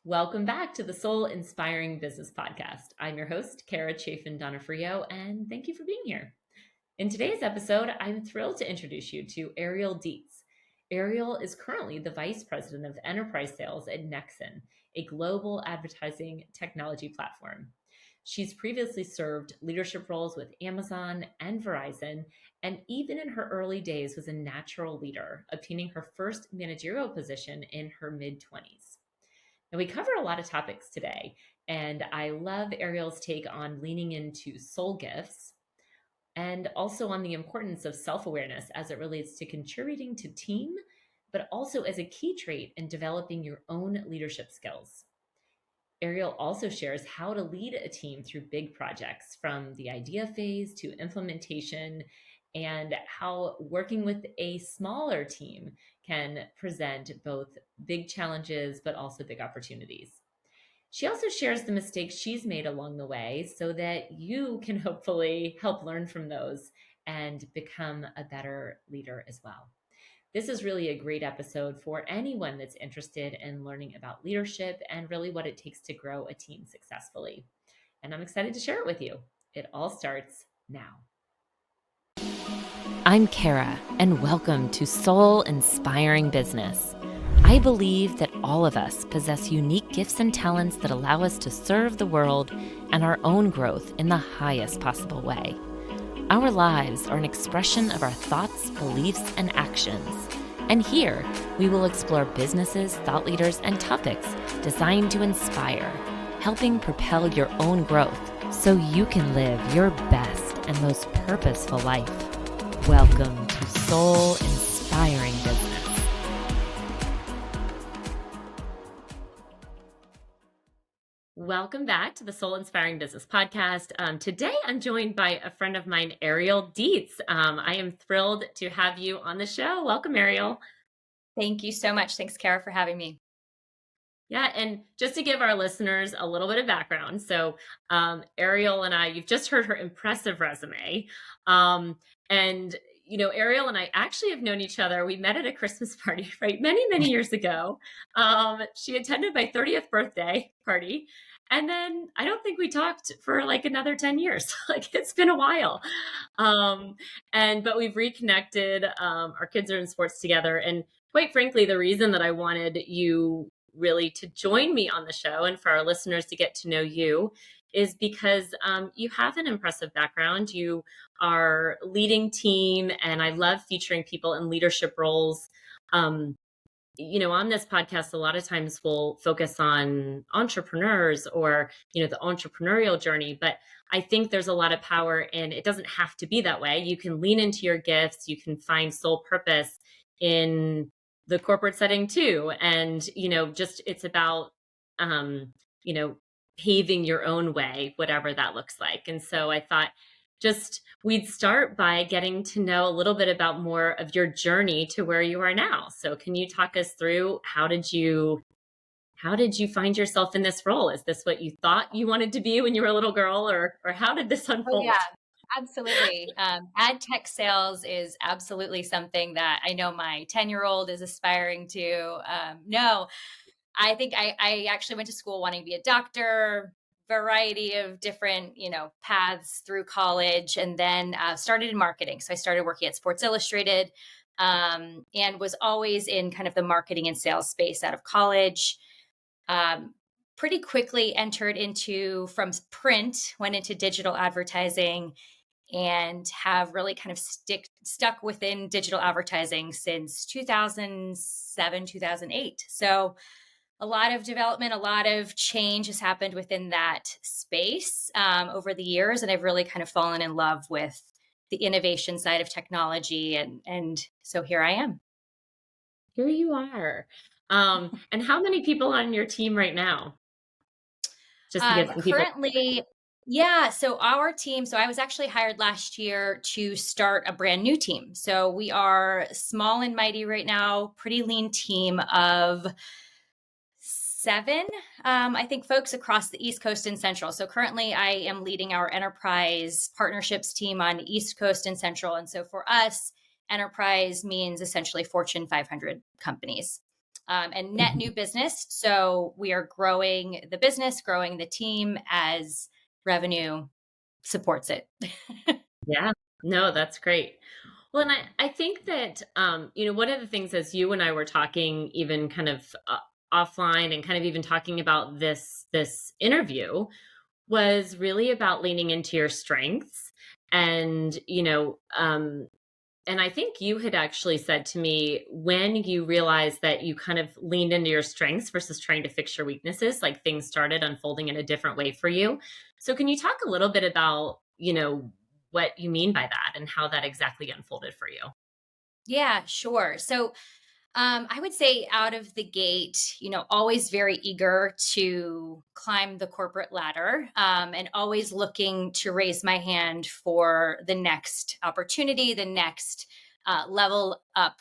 Welcome back to the Soul Inspiring Business Podcast. I'm your host, Chaffin Donofrio, and thank you for being here. In today's episode, I'm thrilled to introduce you to Ariel Deitz. Ariel is currently the Vice President of Enterprise Sales at Nexxen, a global advertising technology platform. She's previously served leadership roles with Amazon and Verizon, and even in her early days was a natural leader, obtaining her first managerial position in her mid-20s. And we cover a lot of topics today, and I love Ariel's take on leaning into soul gifts and also on the importance of self-awareness as it relates to contributing to team, but also as a key trait in developing your own leadership skills. Ariel also shares how to lead a team through big projects from the idea phase to implementation, and how working with a smaller team can present both big challenges but also big opportunities. She also shares the mistakes she's made along the way so that you can hopefully help learn from those and become a better leader as well. This is really a great episode for anyone that's interested in learning about leadership and really what it takes to grow a team successfully. And I'm excited to share it with you. It all starts now. I'm Kara, and welcome to Soul Inspiring Business. I believe that all of us possess unique gifts and talents that allow us to serve the world and our own growth in the highest possible way. Our lives are an expression of our thoughts, beliefs, and actions. And here, we will explore businesses, thought leaders, and topics designed to inspire, helping propel your own growth so you can live your best and most purposeful life. Welcome to Soul Inspiring Business. Welcome back to the Soul Inspiring Business Podcast. Today, I'm joined by a friend of mine, Ariel Deitz. I am thrilled to have you on the show. Welcome, Ariel. Thank you so much. Thanks, Kara, for having me. Yeah, and just to give our listeners a little bit of background, so Ariel and I, you've just heard her impressive resume. And Ariel and I actually have known each other. We met at a Christmas party, right? Many years ago. She attended my 30th birthday party. And then I don't think we talked for like another 10 years. Like it's been a while. But we've reconnected. Our kids are in sports together. And quite frankly, the reason that I wanted you really to join me on the show and for our listeners to get to know you is because you have an impressive background. You are leading team, and I love featuring people in leadership roles. On this podcast, a lot of times we'll focus on entrepreneurs or, the entrepreneurial journey, but I think there's a lot of power in it. Doesn't have to be that way. You can lean into your gifts. You can find soul purpose in the corporate setting too. And, it's about, paving your own way, whatever that looks like. And so I thought we'd start by getting to know a little bit about more of your journey to where you are now. So can you talk us through how did you find yourself in this role? Is this what you thought you wanted to be when you were a little girl, or how did this unfold? Oh, yeah, absolutely. Ad tech sales is absolutely something that I know my 10-year-old is aspiring to. No, I think I actually went to school wanting to be a doctor, variety of different, paths through college, and then started in marketing. So I started working at Sports Illustrated and was always in kind of the marketing and sales space out of college. Pretty quickly entered from print, went into digital advertising, and have really kind of stuck within digital advertising since 2007, 2008. So a lot of development, a lot of change has happened within that space over the years. And I've really kind of fallen in love with the innovation side of technology. And so here I am. Here you are. And how many people on your team right now? Just to get some currently, yeah. So our team, I was actually hired last year to start a brand new team. So we are small and mighty right now, pretty lean team of 7, I think, folks across the East Coast and Central. So currently I am leading our enterprise partnerships team on East Coast and Central. And so for us, enterprise means essentially Fortune 500 companies. and net Mhm. new business. So we are growing the business, growing the team as revenue supports it. Yeah. No, that's great. Well, and I think that, one of the things as you and I were talking, even kind of offline and kind of even talking about this interview, was really about leaning into your strengths. And, and I think you had actually said to me when you realized that you kind of leaned into your strengths versus trying to fix your weaknesses, like things started unfolding in a different way for you. So, can you talk a little bit about, what you mean by that and how that exactly unfolded for you? Yeah, sure. So I would say out of the gate, always very eager to climb the corporate ladder, and always looking to raise my hand for the next opportunity, the next level up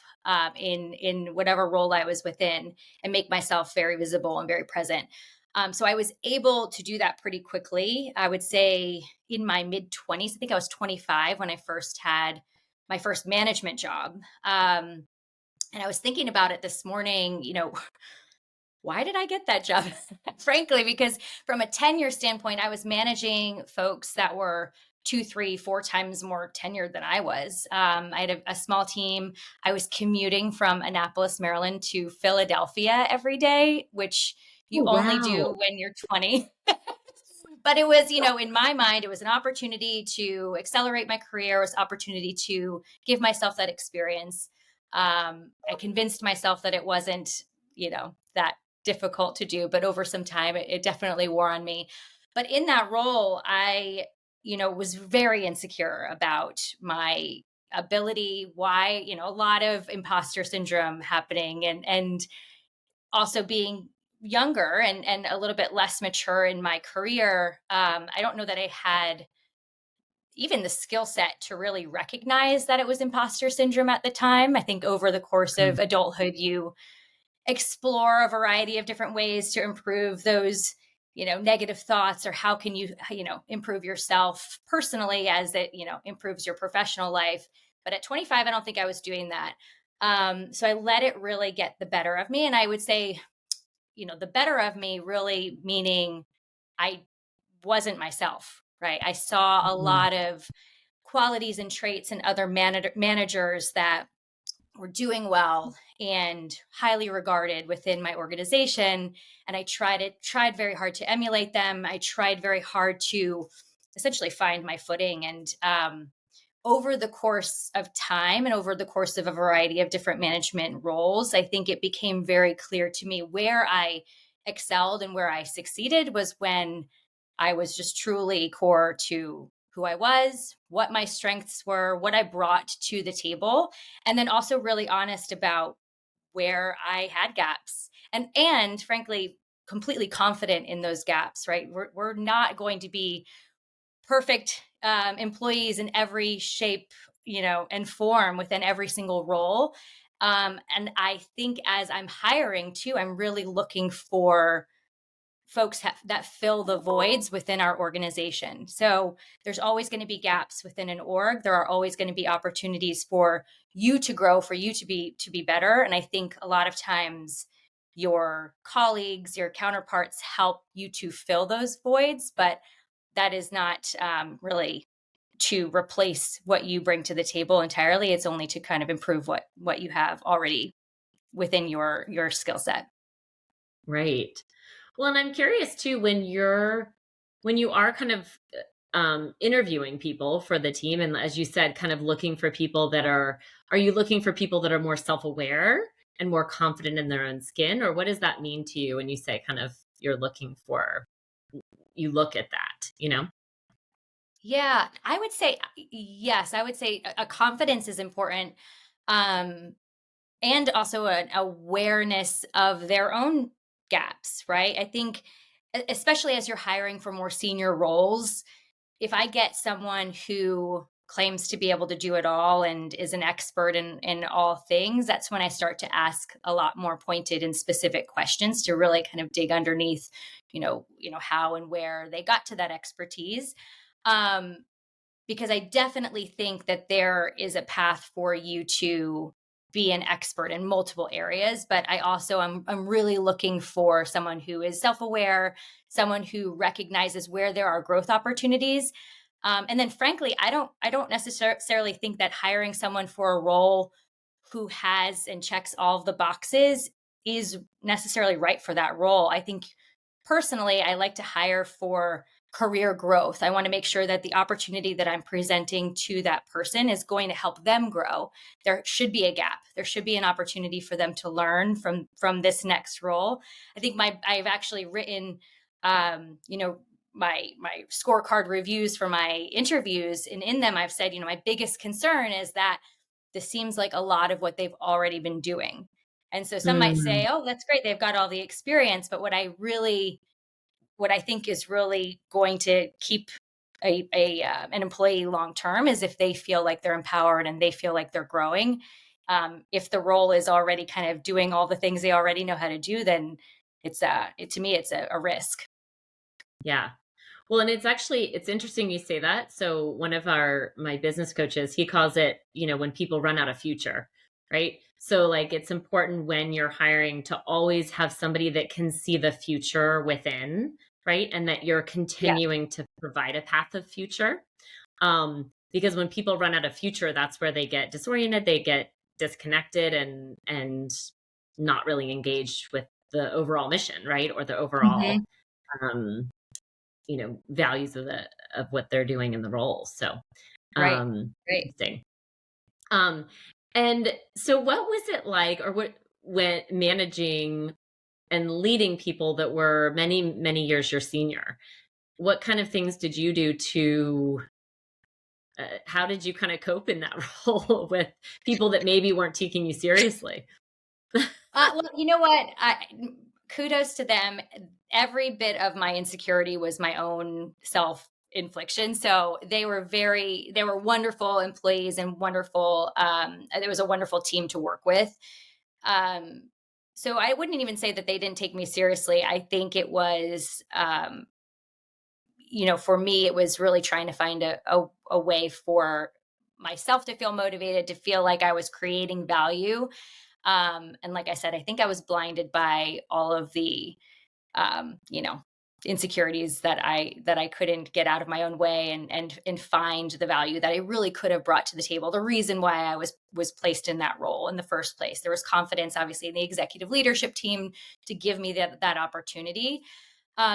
in whatever role I was within, and make myself very visible and very present. So I was able to do that pretty quickly. I would say in my mid 20s. I think I was 25 when I first had my first management job. And I was thinking about it this morning, why did I get that job? Frankly, because from a tenure standpoint, I was managing folks that were two, three, four times more tenured than I was. I had a small team. I was commuting from Annapolis, Maryland to Philadelphia every day, which you Oh, only do wow. when you're 20. But it was, in my mind, it was an opportunity to accelerate my career. It was an opportunity to give myself that experience. I convinced myself that it wasn't, that difficult to do, but over some time, it definitely wore on me. But in that role, I, was very insecure about my ability, why, a lot of imposter syndrome happening, and also being younger and a little bit less mature in my career. I don't know that I had even the skill set to really recognize that it was imposter syndrome at the time. I think over the course Mm. of adulthood, you explore a variety of different ways to improve those, negative thoughts, or how can you, improve yourself personally as it, improves your professional life. But at 25, I don't think I was doing that. So I let it really get the better of me. And I would say, the better of me really meaning I wasn't myself, right? I saw a Mhm. lot of qualities and traits in other managers that were doing well and highly regarded within my organization, and I tried very hard to emulate them. I tried very hard to essentially find my footing, and over the course of time and over the course of a variety of different management roles, I think it became very clear to me where I excelled and where I succeeded was when I was just truly core to who I was, what my strengths were, what I brought to the table, and then also really honest about where I had gaps. And frankly, completely confident in those gaps, right? We're not going to be perfect employees in every shape, and form within every single role. And I think as I'm hiring too, I'm really looking for folks that fill the voids within our organization. So there's always going to be gaps within an org. There are always going to be opportunities for you to grow, for you to be better. And I think a lot of times your colleagues, your counterparts help you to fill those voids, but that is not really to replace what you bring to the table entirely. It's only to kind of improve what you have already within your skill set. Right. Well, and I'm curious too, when you are kind of interviewing people for the team, and as you said, kind of looking for people are you looking for people that are more self-aware and more confident in their own skin, or what does that mean to you when you say kind of you're looking for, you look at that, you know? Yeah, I would say yes. I would say a confidence is important, um, and also an awareness of their own gaps. Right. I think, especially as you're hiring for more senior roles, if I get someone who claims to be able to do it all and is an expert in all things, that's when I start to ask a lot more pointed and specific questions to really kind of dig underneath, how and where they got to that expertise. Um, because I definitely think that there is a path for you to be an expert in multiple areas, but I also I'm really looking for someone who is self-aware, someone who recognizes where there are growth opportunities. And then frankly, I don't necessarily think that hiring someone for a role who has and checks all of the boxes is necessarily right for that role. I think personally, I like to hire for career growth. I want to make sure that the opportunity that I'm presenting to that person is going to help them grow. There should be a gap. There should be an opportunity for them to learn from this next role. I think I've actually written my scorecard reviews for my interviews, and in them I've said, my biggest concern is that this seems like a lot of what they've already been doing. And so some might say, Mm, oh, that's great, they've got all the experience, but what I think is really going to keep an employee long term is if they feel like they're empowered and they feel like they're growing. If the role is already kind of doing all the things they already know how to do, then to me it's a risk. yeah. Well, and it's interesting you say that. So one of my business coaches, he calls it, when people run out of future, right? So like it's important when you're hiring to always have somebody that can see the future within, right? And that you're Yeah. continuing to provide a path of future. Because when people run out of future, that's where they get disoriented, they get disconnected and not really engaged with the overall mission, right? Or the overall Hmm. um values of what they're doing in the role. So Right. Right. interesting. Um and so what was it like, or what, when managing and leading people that were many, many years your senior? What kind of things did you do to how did you kind of cope in that role with people that maybe weren't taking you seriously? Well, you know what? Kudos to them. Every bit of my insecurity was my own self infliction. So they were wonderful employees and wonderful. It was a wonderful team to work with. Um, so I wouldn't even say that they didn't take me seriously. I think it was, for me, it was really trying to find a way for myself to feel motivated, to feel like I was creating value. And like I said, I think I was blinded by all of the, um, you know, insecurities that I couldn't get out of my own way and find the value that I really could have brought to the table. The reason why I was placed in that role in the first place. There was confidence, obviously, in the executive leadership team to give me that opportunity.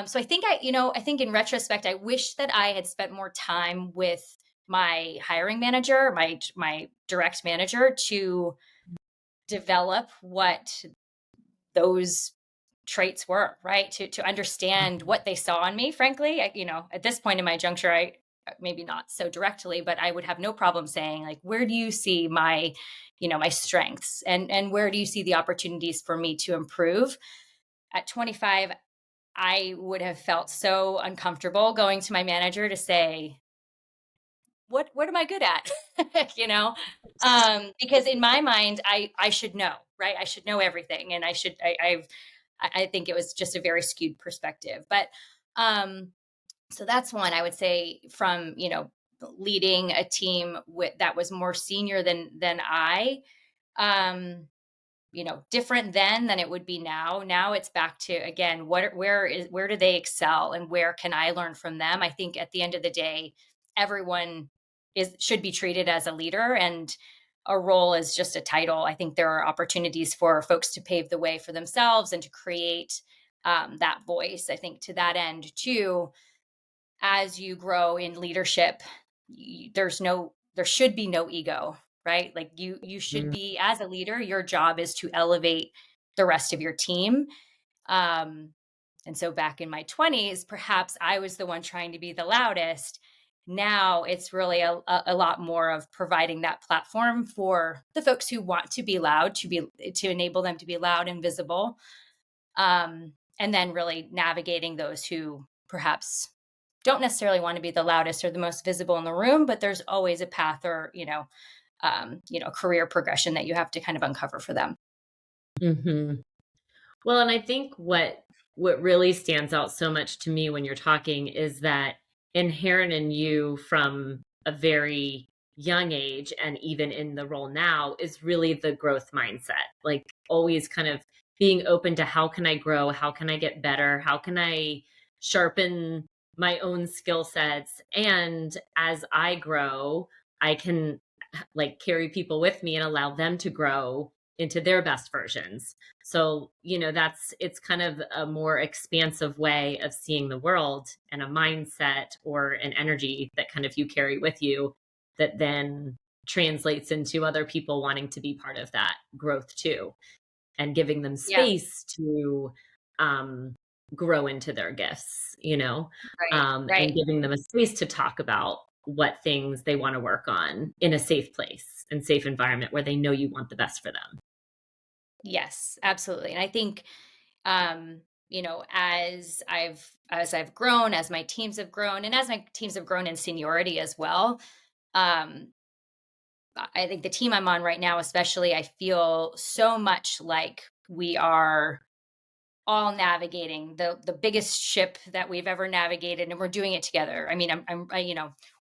So I think in retrospect, I wish that I had spent more time with my hiring manager, my direct manager, to develop what those traits were, right? To understand what they saw in me. Frankly, at this point in my juncture, I maybe not so directly, but I would have no problem saying, like, where do you see my strengths, and where do you see the opportunities for me to improve? At 25, I would have felt so uncomfortable going to my manager to say, what am I good at? Because in my mind, I should know, right? I should know everything, and I think it was just a very skewed perspective. But so that's one I would say, from leading a team that was more senior than I. Um, different then than it would be now. Now it's back to, again, where do they excel, and where can I learn from them? I think at the end of the day, everyone should be treated as a leader, and a role is just a title. I think there are opportunities for folks to pave the way for themselves and to create that voice. I think to that end too, as you grow in leadership, there should be no ego, right? Like you should Mm, be, as a leader, your job is to elevate the rest of your team. um and so back in my 20s, perhaps I was the one trying to be the loudest. Now it's really a lot more of providing that platform for the folks who want to be loud, to enable them to be loud and visible. And then really navigating those who perhaps don't necessarily want to be the loudest or the most visible in the room, but there's always a path, or career progression that you have to kind of uncover for them. mhm. Well, and I think what really stands out so much to me when you're talking is that inherent in you from a very young age and even in the role now is really the growth mindset. Like always kind of being open to how can I grow? How can I get better? How can I sharpen my own skill sets? And as I grow, I can like carry people with me and allow them to grow into their best versions. So, it's kind of a more expansive way of seeing the world and a mindset or an energy that kind of you carry with you that then translates into other people wanting to be part of that growth too and giving them Yeah. space to um, grow into their gifts, Right. and Right. giving them a space to talk about what things they want to work on in a safe place and safe environment where they know you want the best for them. Yes, absolutely. And I think, as I've grown, as my teams have grown, and as my teams have grown in seniority as well, um, I think the team I'm on right now, especially, I feel so much like we are all navigating the biggest ship that we've ever navigated, and we're doing it together. I mean,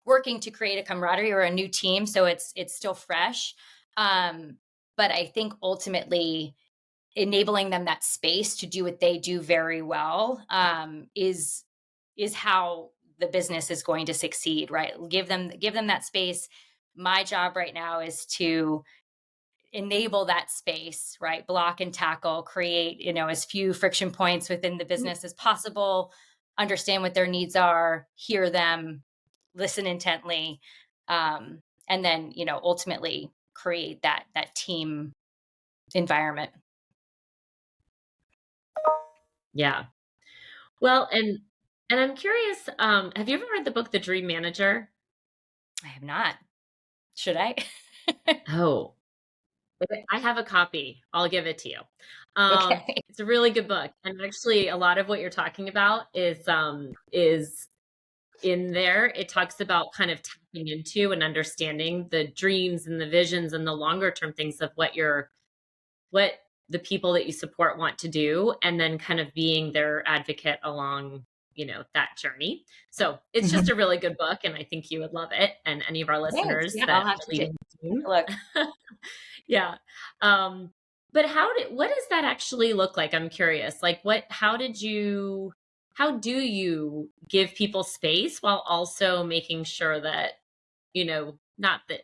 working to create a camaraderie or a new team, so it's still fresh. Um, but I think ultimately enabling them that space to do what they do very well, is how the business is going to succeed, right? Give them that space. My job right now is to enable that space, right? Block and tackle, create, as few friction points within the business as possible, understand what their needs are, hear them, listen intently, and then, ultimately create that team environment. Yeah. Well, and I'm curious, have you ever read the book The Dream Manager? I have not. Should I? Oh, okay, I have a copy. I'll give it to you. Okay. It's a really good book, and actually, a lot of what you're talking about is in there. It talks about kind of tapping into and understanding the dreams and the visions and the longer term things of what the people that you support want to do, and then kind of being their advocate along, that journey. So it's just Mhm. a really good book, and I think you would love it, and any of our Thanks. listeners Yeah, that I'll have are to take leading the team. a look. Yeah. Um, but what does that actually look like? I'm curious. Like how do you give people space while also making sure that, not that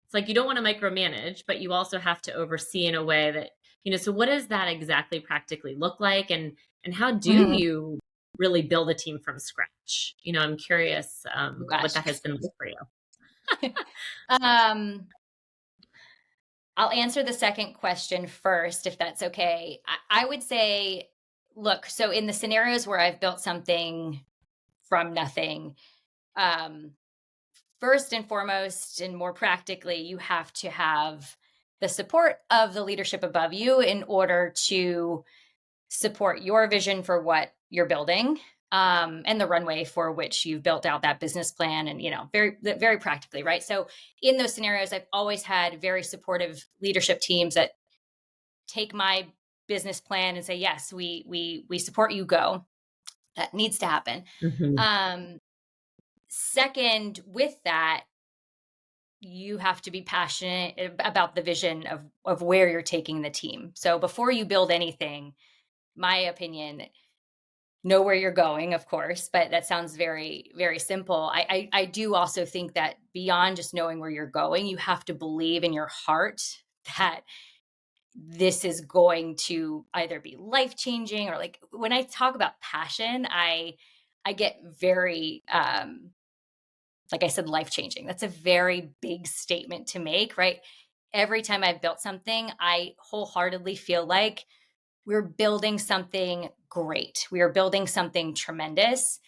it's like you don't want to micromanage, but you also have to oversee in a way that, so what does that exactly practically look like? And how do Mhm. you really build a team from scratch? I'm curious, Oh what gosh. that has been like for you. um, I'll answer the second question first, if that's okay. I would say, look, so in the scenarios where I've built something from nothing, um, first and foremost, and more practically, you have to have the support of the leadership above you in order to support your vision for what you're building, and the runway for which you've built out that business plan, and very practically, right? So in those scenarios, I've always had very supportive leadership teams that take my business plan and say, yes, we support you, go. That needs to happen. Mhm. um Second, with that, you have to be passionate about the vision of where you're taking the team. So before you build anything, my opinion, know where you're going, of course, but that sounds very, very simple. I do also think that beyond just knowing where you're going, you have to believe in your heart that this is going to either be life changing, or, like, when I talk about passion, I get very, like I said, life changing. That's a very big statement to make, right? Every time I've built something, I wholeheartedly feel like we're building something great. We are building something tremendous.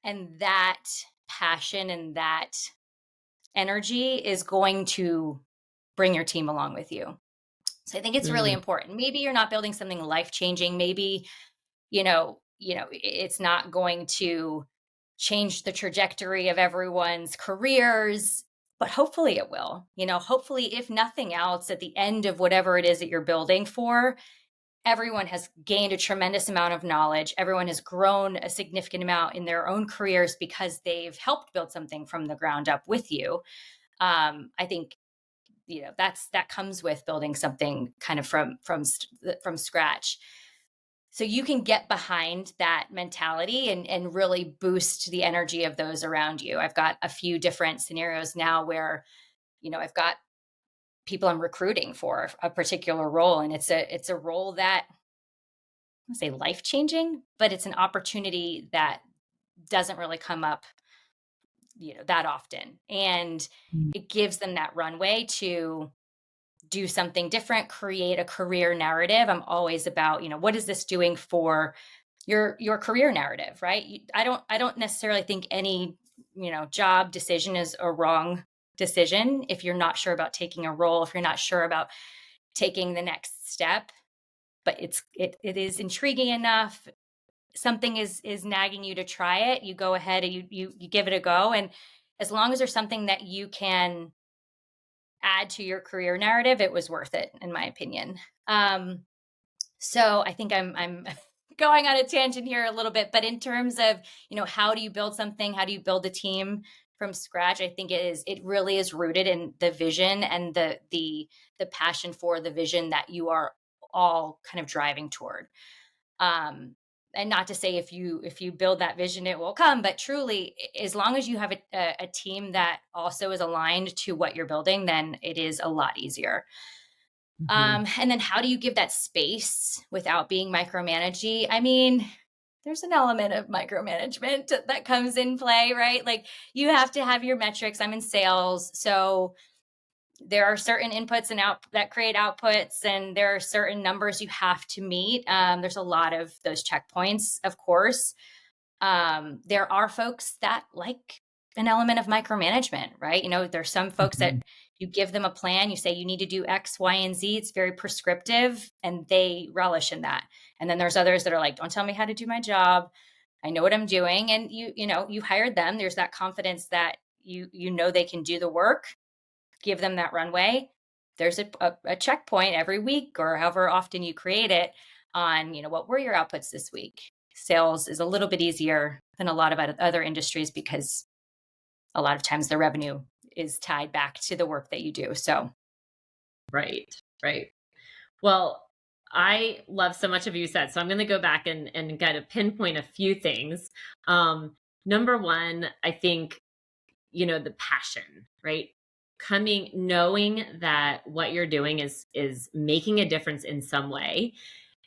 And that passion and that energy is going to bring your team along with you. So I think it's really Mm. important. Maybe you're not building something life changing. Maybe, it's not going to change the trajectory of everyone's careers, but hopefully it will. Hopefully, if nothing else, at the end of whatever it is that you're building for, everyone has gained a tremendous amount of knowledge. Everyone has grown a significant amount in their own careers because they've helped build something from the ground up with you. I think, that comes with building something kind of from scratch. So you can get behind that mentality and really boost the energy of those around you. I've got a few different scenarios now where, I've got people I'm recruiting for a particular role, and it's a role that I say life changing, but it's an opportunity that doesn't really come up, that often. And Mm. it gives them that runway to do something different, create a career narrative. I'm always about, what is this doing for your career narrative, right? I don't necessarily think any, job decision is a wrong decision if you're not sure about taking a role, if you're not sure about taking the next step, but it is intriguing enough, something is nagging you to try it, you go ahead and you give it a go. And as long as there's something that you can add to your career narrative, it was worth it, in my opinion. So I think I'm going on a tangent here a little bit, but in terms of, how do you build something? How do you build a team from scratch? I think it really is rooted in the vision and the passion for the vision that you are all kind of driving toward. Um, and not to say if you build that vision, it will come, but truly, as long as you have a team that also is aligned to what you're building, then it is a lot easier. Mhm. And then how do you give that space without being micromanaging? I mean, there's an element of micromanagement that comes in play, right? Like you have to have your metrics. I'm in sales, so there are certain inputs and out that create outputs, and there are certain numbers you have to meet. There's a lot of those checkpoints, of course. There are folks that like an element of micromanagement, right? There's some folks that Mhm. you give them a plan, you say you need to do X, Y, and Z. It's very prescriptive and they relish in that. And then there's others that are like, don't tell me how to do my job. I know what I'm doing. And you hired them. There's that confidence that you know they can do the work, give them that runway. There's a checkpoint every week or however often you create it on, what were your outputs this week? Sales is a little bit easier than a lot of other industries because a lot of times the revenue is tied back to the work that you do. So, Right, right. Well, I love so much of you said, so I'm going to go back and kind of pinpoint a few things. Number one, I think, the passion, right? Knowing that what you're doing is making a difference in some way.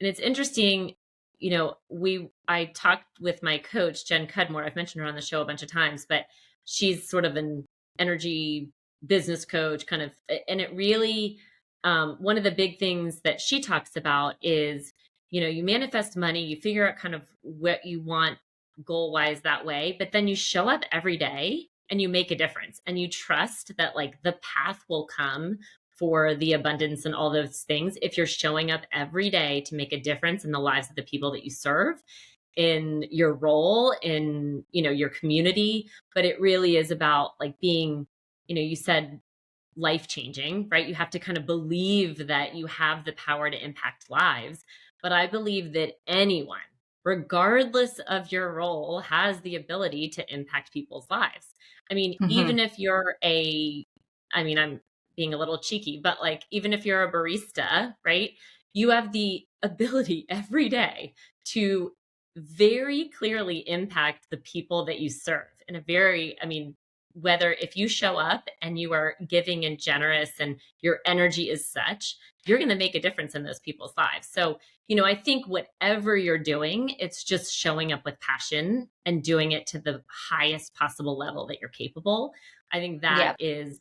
And it's interesting, I talked with my coach, Jen Cudmore. I've mentioned her on the show a bunch of times, but she's sort of an energy business coach kind of, and it really, one of the big things that she talks about is, you manifest money, you figure out kind of what you want goal wise that way, but then you show up every day and you make a difference and you trust that like the path will come for the abundance and all those things if you're showing up every day to make a difference in the lives of the people that you serve, in your role, in your community. But it really is about like being, you said life changing, right? You have to kind of believe that you have the power to impact lives. But I believe that anyone, regardless of your role, has the ability to impact people's lives. I mean, mhm. even if I'm being a little cheeky, but like, even if you're a barista, right? You have the ability every day to very clearly impact the people that you serve in a very, whether if you show up and you are giving and generous and your energy is such, you're going to make a difference in those people's lives. So, I think whatever you're doing, it's just showing up with passion and doing it to the highest possible level that you're capable. I think that Yeah. is,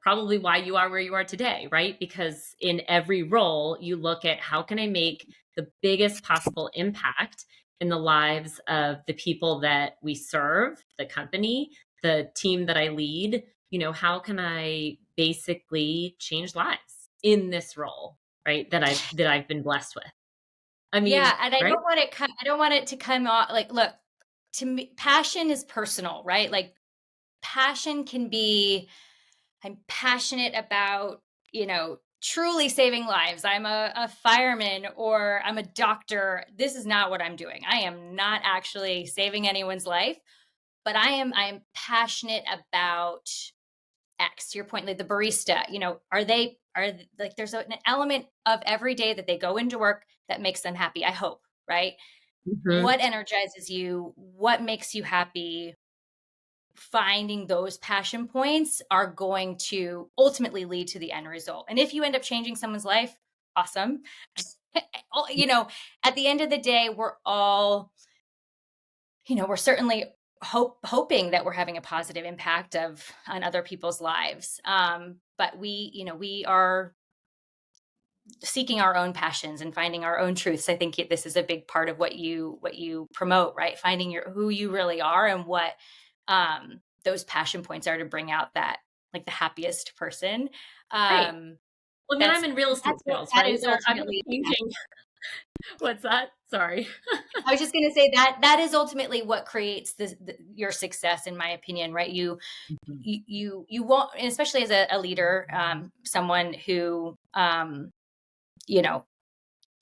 probably why you are where you are today, right? Because in every role, you look at how can I make the biggest possible impact in the lives of the people that we serve, the company, the team that I lead. How can I basically change lives in this role, right? That I've been blessed with. I Yeah. mean, And I right? don't want I don't want it to come off like, look, to me, passion is personal, right? Like passion can be, I'm passionate about, truly saving lives. I'm a fireman or I'm a doctor. This is not what I'm doing. I am not actually saving anyone's life, but I am passionate about X. To your point, like the barista, like there's an element of every day that they go into work that makes them happy. I hope, right? Mhm. What energizes you? What makes you happy? Finding those passion points are going to ultimately lead to the end result. And if you end up changing someone's life, awesome. you know, at the end of the day, we're all, we're certainly hoping that we're having a positive impact on other people's lives. But we are seeking our own passions and finding our own truths. I think this is a big part of what you promote, right? Finding who you really are and what those passion points are to bring out that, like, the happiest person. Right. Um, Well, I mean, I'm that's in real estate sales, that right? is Or I'm not ultimately. changing. What's that? Sorry. I was just going to say that is ultimately what creates your success, in my opinion, right? Mhm. You won't, and especially as a leader, someone who you know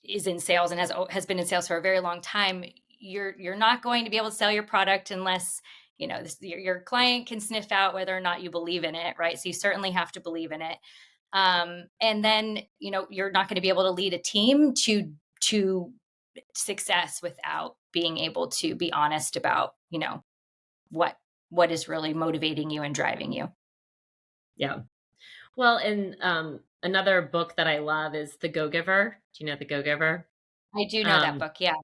is in sales and has been in sales for a very long time. You're not going to be able to sell your product unless your client can sniff out whether or not you believe in it, right? So you certainly have to believe in it. And then you're not going to be able to lead a team to success without being able to be honest about what what is really motivating you and driving you. Yeah. Well, and another book that I love is The Go-Giver. Do you know The Go-Giver? I do know that Um, book. Yeah.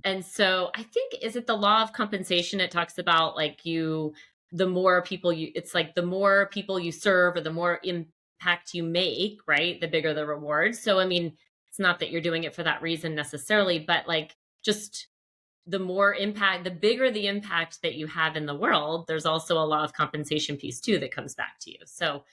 and so I think, is it the law of compensation? It talks about like the more people it's like the more people you serve or the more impact you make, right? The bigger the reward. So, I mean, it's not that you're doing it for that reason necessarily, but like just the more impact, the bigger the impact that you have in the world, there's also a law of compensation piece too that comes back to you. So,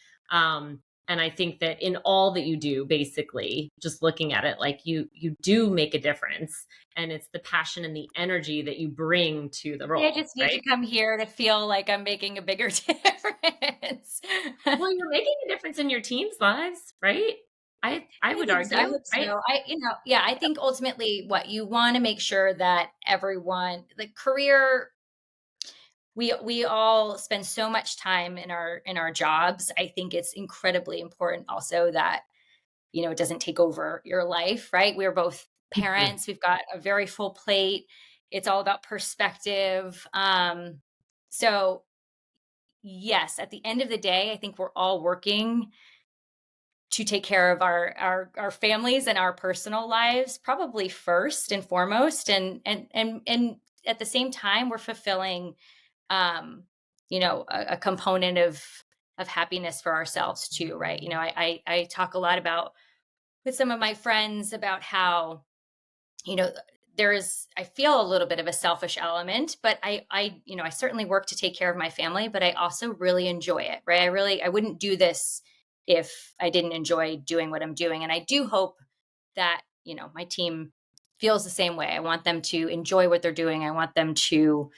and I think that in all that you do, basically, just looking at it, like you do make a difference, and it's the passion and the energy that you bring to the Maybe I role, just need to right? come here to feel like I'm making a bigger difference. Well, you're making a difference in your team's lives, right? I I would think so. I argue, hope right? so. Yeah, I think ultimately what you want to make sure that everyone, like career, we all spend so much time in our jobs. I think it's incredibly important also that, it doesn't take over your life, right? We're both Mhm. parents. We've got a very full plate. It's all about perspective. So yes, at the end of the day, I think we're all working to take care of our families and our personal lives, probably first and foremost, and at the same time we're fulfilling um a component of happiness for ourselves too, right? I talk a lot about with some of my friends about how you know there is, I feel, a little bit of a selfish element, but I certainly work to take care of my family, but I also really enjoy it, right? I wouldn't do this if I didn't enjoy doing what I'm doing. And I do hope that my team feels the same way. I want them to enjoy what they're doing. I want them to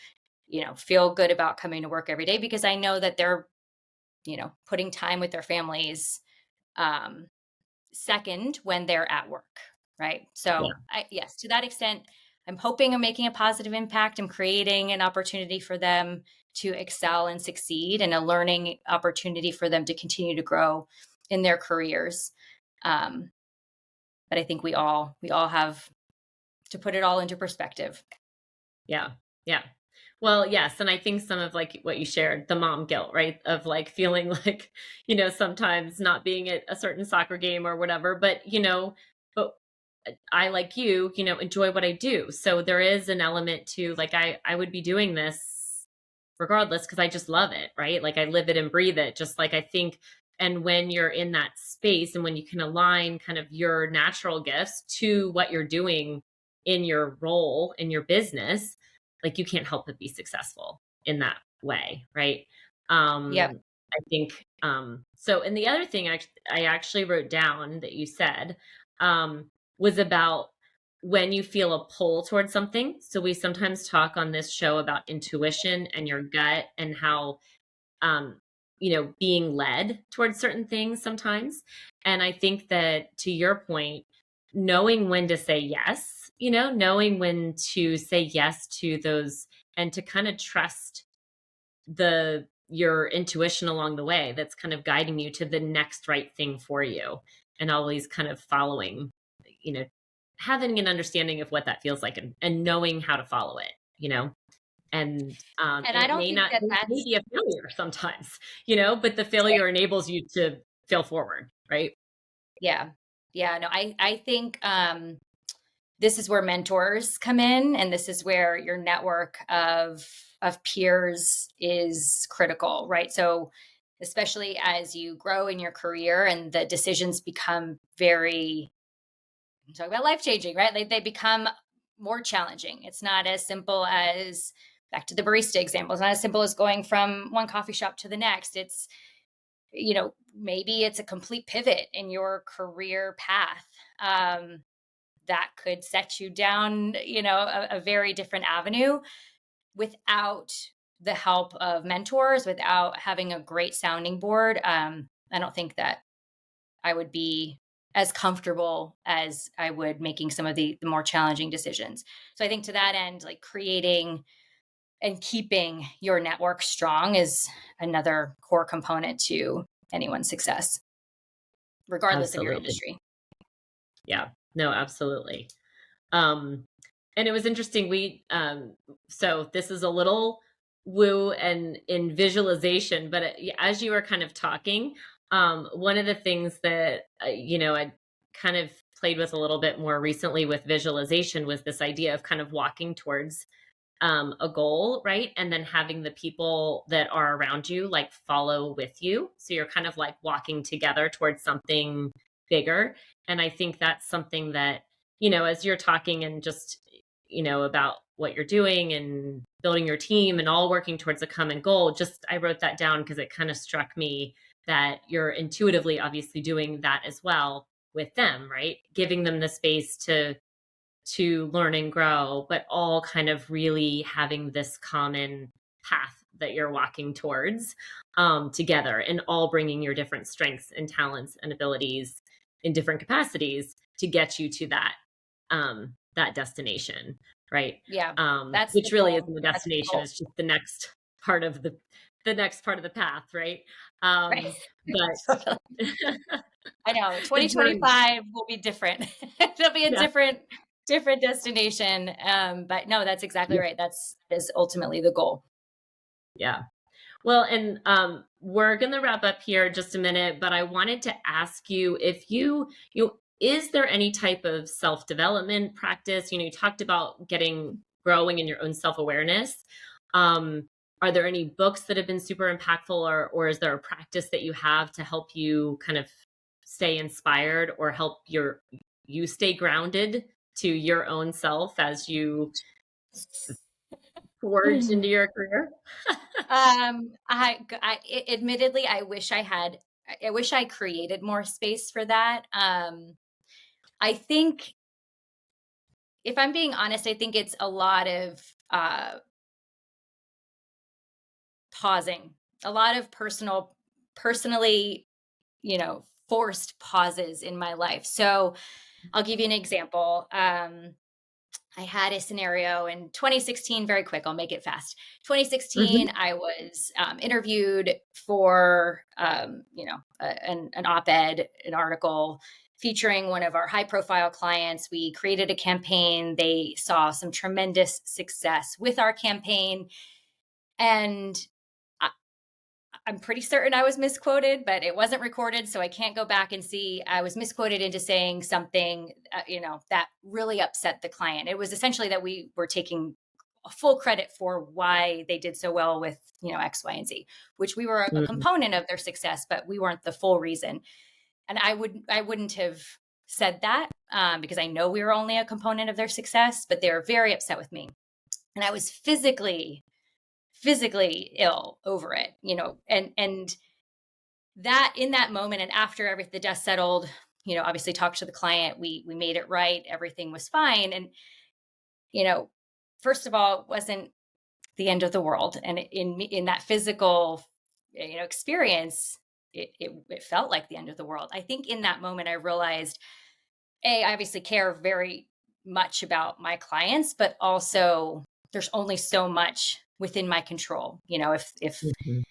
feel good about coming to work every day, because I know that they're putting time with their families um second when they're at work, right? Yeah, So, yes, to that extent, I'm hoping I'm making a positive impact. I'm creating an opportunity for them to excel and succeed, and a learning opportunity for them to continue to grow in their careers. Um, but I think we all have to put it all into perspective. yeah, yeah. Well, yes, and I think some of like what you shared, the mom guilt, right? Of like feeling like, sometimes not being at a certain soccer game or whatever, but but I, like enjoy what I do. So there is an element to like I would be doing this regardless because I just love it, right? Like I live it and breathe it. Just like I think, and when you're in that space and when you can align kind of your natural gifts to what you're doing in your role in your business, like you can't help but be successful in that way, right? Yep. I think so. And the other thing I actually wrote down that you said was about when you feel a pull towards something. So we sometimes talk on this show about intuition and your gut and how being led towards certain things sometimes. And I think that to your point, knowing when to say yes, knowing when to say yes to those and to kind of trust your intuition along the way that's kind of guiding you to the next right thing for you, and always kind of following, you know, having an understanding of what that feels like, and knowing how to follow it, And and I it don't think that may that's, be a failure sometimes, but the right. failure enables you to fail forward, right? Yeah. Yeah. No, I think, this is where mentors come in, and this is where your network of peers is critical, right? So especially as you grow in your career and the decisions become very, talk about life changing, right? They become more challenging. It's not as simple as, back to the barista example, it's not as simple as going from one coffee shop to the next. It's, maybe it's a complete pivot in your career path. That could set you down, a very different avenue without the help of mentors, without having a great sounding board. I don't think that I would be as comfortable as I would making some of the more challenging decisions. So I think to that end, like creating and keeping your network strong is another core component to anyone's success, regardless of your Absolutely. industry. Yeah. No, absolutely. Um, and it was interesting. So this is a little woo and in visualization, but as you were kind of talking, one of the things that, I kind of played with a little bit more recently with visualization was this idea of kind of walking towards a goal, right? And then having the people that are around you like follow with you. So you're kind of like walking together towards something bigger. And I think that's something that, as you're talking and just, about what you're doing and building your team and all working towards a common goal, just I wrote that down because it kind of struck me that you're intuitively obviously doing that as well with them, right? Giving them the space to learn and grow, but all kind of really having this common path that you're walking towards, together, and all bringing your different strengths and talents and abilities in different capacities to get you to that destination, right? Yeah, that's the Which really goal. isn't the That's the destination; goal, it's just part of the next part of the path, right? right? But Totally. I know the journey, 2025 will be different. It'll be a yeah, different destination. But no, that's exactly right. That's is ultimately the goal. yeah. Well, and we're going to wrap up here in just a minute, but I wanted to ask you if is there any type of self-development practice? You talked about growing in your own self-awareness. Um, are there any books that have been super impactful, or is there a practice that you have to help you kind of stay inspired or help you stay grounded to your own self as you forge into your career? Admittedly, I wish I created more space for that. I think, if I'm being honest, I think it's a lot of pausing, a lot of personally, forced pauses in my life. So I'll give you an example. I had a scenario in 2016, very quick, I'll make it fast. 2016, Mhm. I was interviewed for, an op-ed, an article featuring one of our high profile clients. We created a campaign. They saw some tremendous success with our campaign. And I'm pretty certain I was misquoted, but it wasn't recorded, so I can't go back and see. I was misquoted into saying something, that really upset the client. It was essentially that we were taking full credit for why they did so well with, X, Y, and Z, which we were a Mm, component of their success, but we weren't the full reason. And I wouldn't have said that, because I know we were only a component of their success, but they were very upset with me, and I was physically ill over it, and that, in that moment, and after the dust settled, obviously talked to the client, we made it right, everything was fine. And, you know first of all, it wasn't the end of the world, and in that physical, experience, it felt like the end of the world. I think in that moment I realized, I obviously care very much about my clients, but also there's only so much within my control. If Mhm.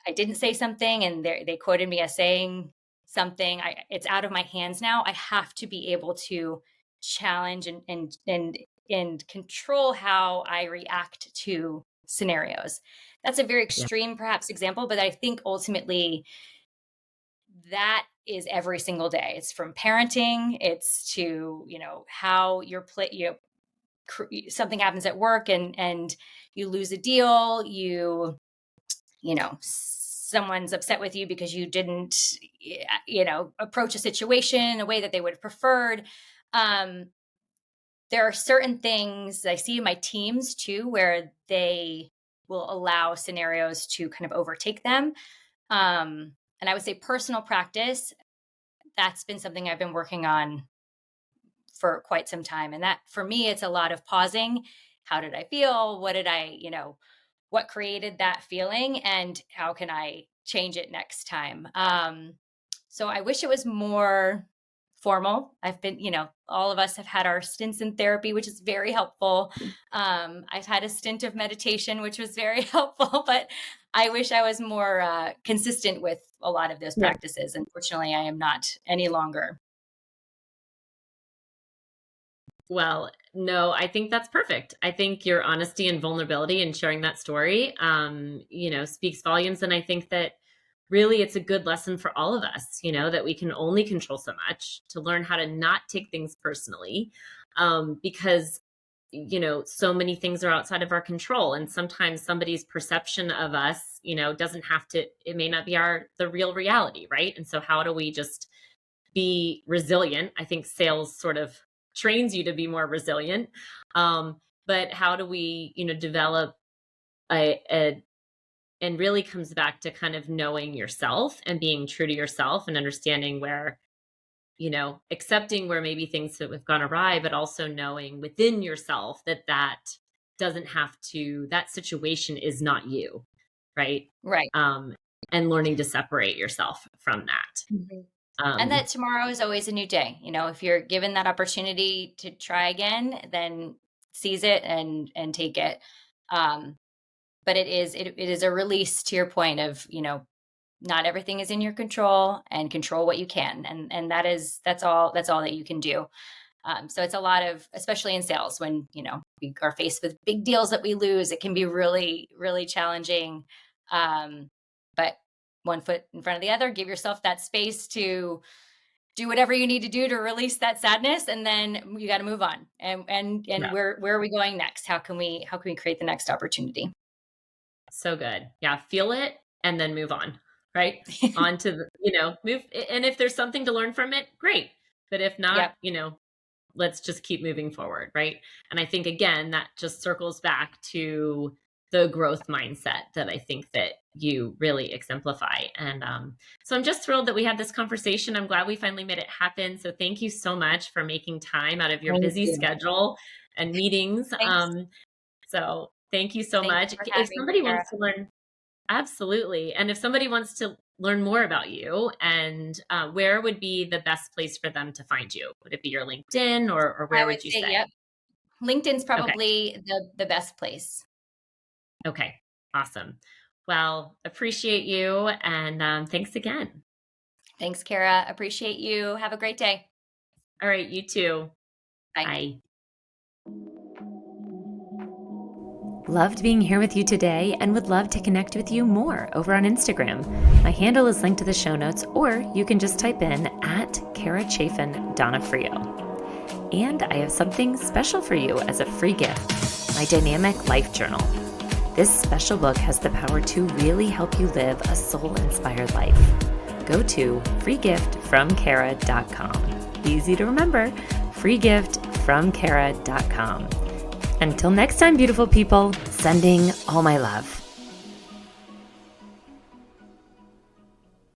I didn't say something and they quoted me as saying something, it's out of my hands now. I have to be able to challenge and control how I react to scenarios. That's a very Yeah. extreme, perhaps, example, but I think ultimately that is every single day. It's from parenting, it's to how you're something happens at work and you lose a deal, someone's upset with you because you didn't approach a situation in a way that they would have preferred. um, there are certain things I see in my teams too where they will allow scenarios to kind of overtake them. And I would say personal practice, that's been something I've been working on for quite some time. And that for me, it's a lot of pausing. How did I feel? What created that feeling and how can I change it next time? So I wish it was more formal. I've been, all of us have had our stints in therapy, which is very helpful. I've had a stint of meditation, which was very helpful, but I wish I was more consistent with a lot of those Yeah. practices. Unfortunately, I am not any longer. Well, no, I think that's perfect. I think your honesty and vulnerability and sharing that story, speaks volumes. And I think that really it's a good lesson for all of us, that we can only control so much, to learn how to not take things personally, because, so many things are outside of our control. And sometimes somebody's perception of us, doesn't have to, it may not be the real reality. Right. And so how do we just be resilient? I think sales sort of trains you to be more resilient. But how do we, develop and really comes back to kind of knowing yourself and being true to yourself and understanding where, accepting where maybe things have gone awry, but also knowing within yourself that doesn't have to, that situation is not you. Right. Right. And learning to separate yourself from that. Mhm. And that tomorrow is always a new day. If you're given that opportunity to try again, then seize it and take it. But it is a release, to your point of, not everything is in your control, and control what you can. And that's all that you can do. So it's a lot of, especially in sales, when, we are faced with big deals that we lose, it can be really, really challenging. But one foot in front of the other, give yourself that space to do whatever you need to do to release that sadness. And then you got to move on. And Yeah. where are we going next? How can we create the next opportunity? So good. Yeah. Feel it and then move on. Right. On to move. And if there's something to learn from it, great. But if not, Yep. Let's just keep moving forward. Right. And I think, again, that just circles back to the growth mindset that I think that you really exemplify. And so I'm just thrilled that we had this conversation. I'm glad we finally made it happen. So thank you so much for making time out of your Thank busy you. schedule and meetings. Thanks. So thank you so Thank much. you for If having me, somebody Sarah. wants to learn, absolutely. And if somebody wants to learn more about you, and where would be the best place for them to find you? Would it be your LinkedIn, or I where would would you say, say? yep. LinkedIn's Okay. probably the best place. Okay. Awesome. Well, appreciate you. And thanks again. Thanks, Kara. Appreciate you. Have a great day. All right. You too. Bye. Bye. Loved being here with you today and would love to connect with you more over on Instagram. My handle is linked to the show notes, or you can just type in @Chaffin Donofrio. And I have something special for you as a free gift, my dynamic life journal. This special book has the power to really help you live a soul-inspired life. Go to freegiftfromkara.com. Easy to remember, freegiftfromkara.com. Until next time, beautiful people, sending all my love.